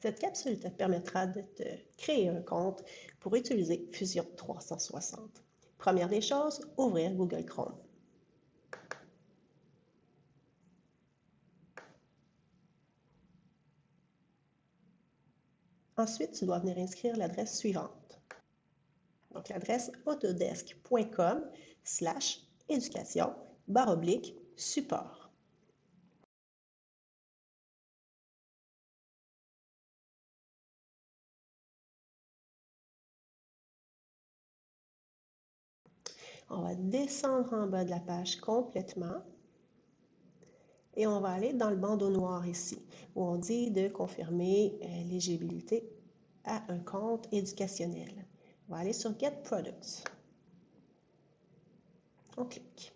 Cette capsule te permettra de te créer un compte pour utiliser Fusion 360. Première des choses, ouvrir Google Chrome. Ensuite, tu dois venir inscrire l'adresse suivante. Donc, l'adresse autodesk.com/éducation/support. On va descendre en bas de la page complètement et on va aller dans le bandeau noir ici, où on dit de confirmer l'éligibilité à un compte éducationnel. On va aller sur Get Products. On clique.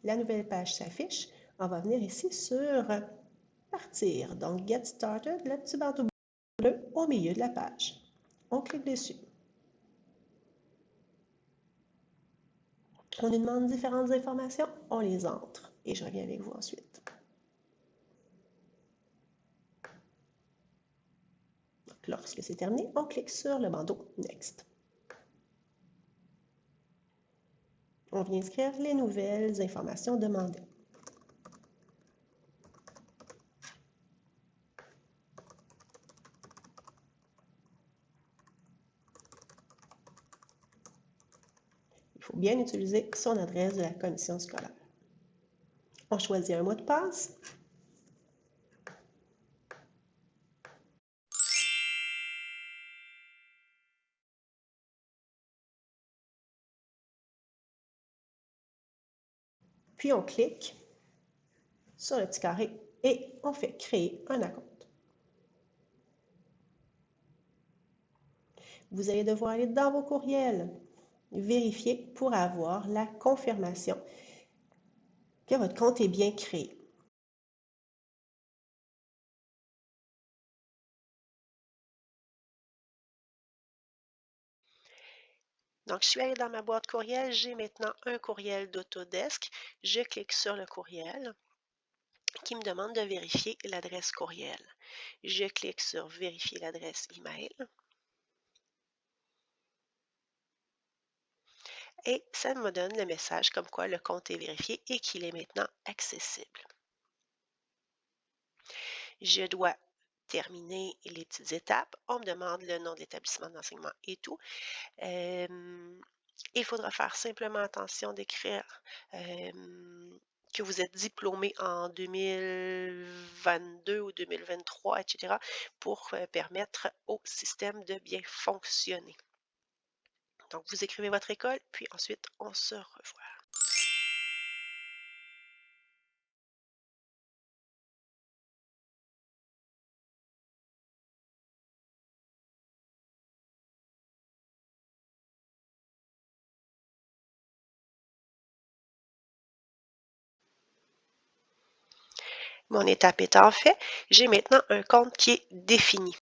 La nouvelle page s'affiche. On va venir ici sur Partir. Donc, Get Started, le petit bandeau bleu au milieu de la page. On clique dessus. On nous demande différentes informations, on les entre et je reviens avec vous ensuite. Donc, lorsque c'est terminé, on clique sur le bandeau Next. On vient inscrire les nouvelles informations demandées. Il faut bien utiliser son adresse de la commission scolaire. On choisit un mot de passe. Puis on clique sur le petit carré et on fait créer un compte. Vous allez devoir aller dans vos courriels, vérifier pour avoir la confirmation que votre compte est bien créé. Donc, je suis allée dans ma boîte courriel, j'ai maintenant un courriel d'Autodesk. Je clique sur le courriel qui me demande de vérifier l'adresse courriel. Je clique sur vérifier l'adresse email. Et ça me donne le message comme quoi le compte est vérifié et qu'il est maintenant accessible. Je dois terminer les petites étapes. On me demande le nom de l'établissement d'enseignement et tout. Il faudra faire simplement attention d'écrire que vous êtes diplômé en 2022 ou 2023, etc., pour permettre au système de bien fonctionner. Donc, vous écrivez votre école, puis ensuite, on se revoit. Mon étape étant faite, j'ai maintenant un compte qui est défini.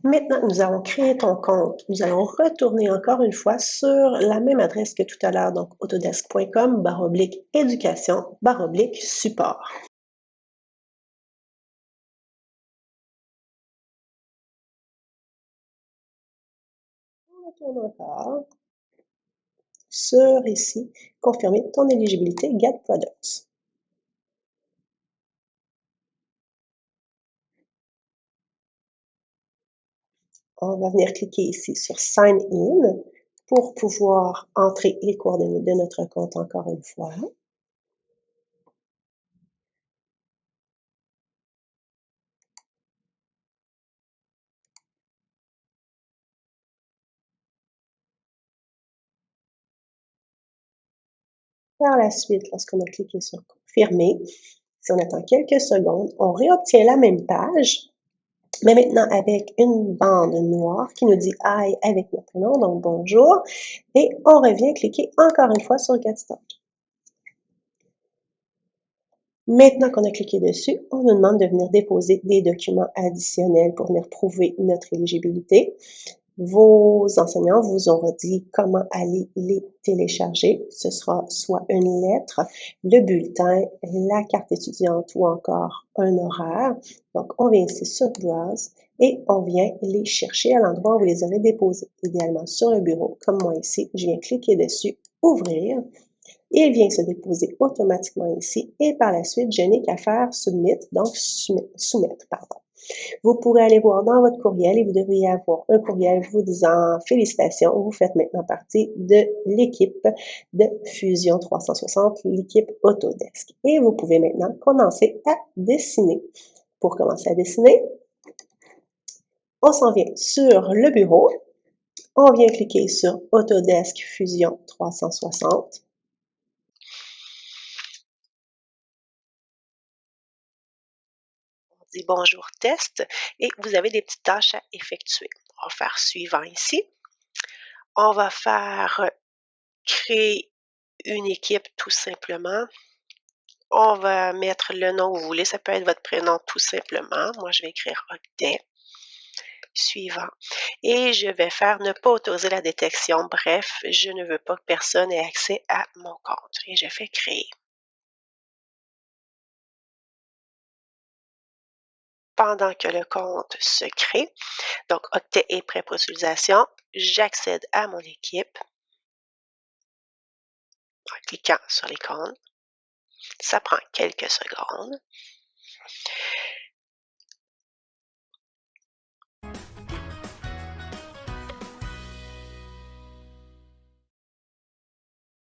Maintenant que nous avons créé ton compte, nous allons retourner encore une fois sur la même adresse que tout à l'heure, donc autodesk.com/éducation/support. On retourne encore sur ici, confirmer ton éligibilité Get Products. On va venir cliquer ici sur Sign In pour pouvoir entrer les coordonnées de notre compte encore une fois. Par la suite, lorsqu'on a cliqué sur Confirmer, si on attend quelques secondes, on réobtient la même page, mais maintenant avec une bande noire qui nous dit « Hi » avec notre nom, donc « Bonjour », et on revient cliquer encore une fois sur « Get Started ». Maintenant qu'on a cliqué dessus, on nous demande de venir déposer des documents additionnels pour venir prouver notre éligibilité. Vos enseignants vous auront dit comment aller les télécharger. Ce sera soit une lettre, le bulletin, la carte étudiante ou encore un horaire. Donc, on vient ici sur Browse et on vient les chercher à l'endroit où vous les aurez déposés, idéalement sur le bureau, comme moi ici. Je viens cliquer dessus, ouvrir. Il vient se déposer automatiquement ici et par la suite, je n'ai qu'à faire Submit, donc soumettre, pardon. Vous pourrez aller voir dans votre courriel et vous devriez avoir un courriel vous disant félicitations, vous faites maintenant partie de l'équipe de Fusion 360, l'équipe Autodesk. Et vous pouvez maintenant commencer à dessiner. Pour commencer à dessiner, on s'en vient sur le bureau, on vient cliquer sur Autodesk Fusion 360. On dit bonjour test et vous avez des petites tâches à effectuer. On va faire suivant ici. On va faire créer une équipe tout simplement. On va mettre le nom que vous voulez. Ça peut être votre prénom tout simplement. Moi, je vais écrire Octet. Suivant. Et je vais faire ne pas autoriser la détection. Bref, je ne veux pas que personne ait accès à mon compte. Et je fais créer. Pendant que le compte se crée, donc Octet est prêt pour utilisation, j'accède à mon équipe en cliquant sur l'icône. Ça prend quelques secondes.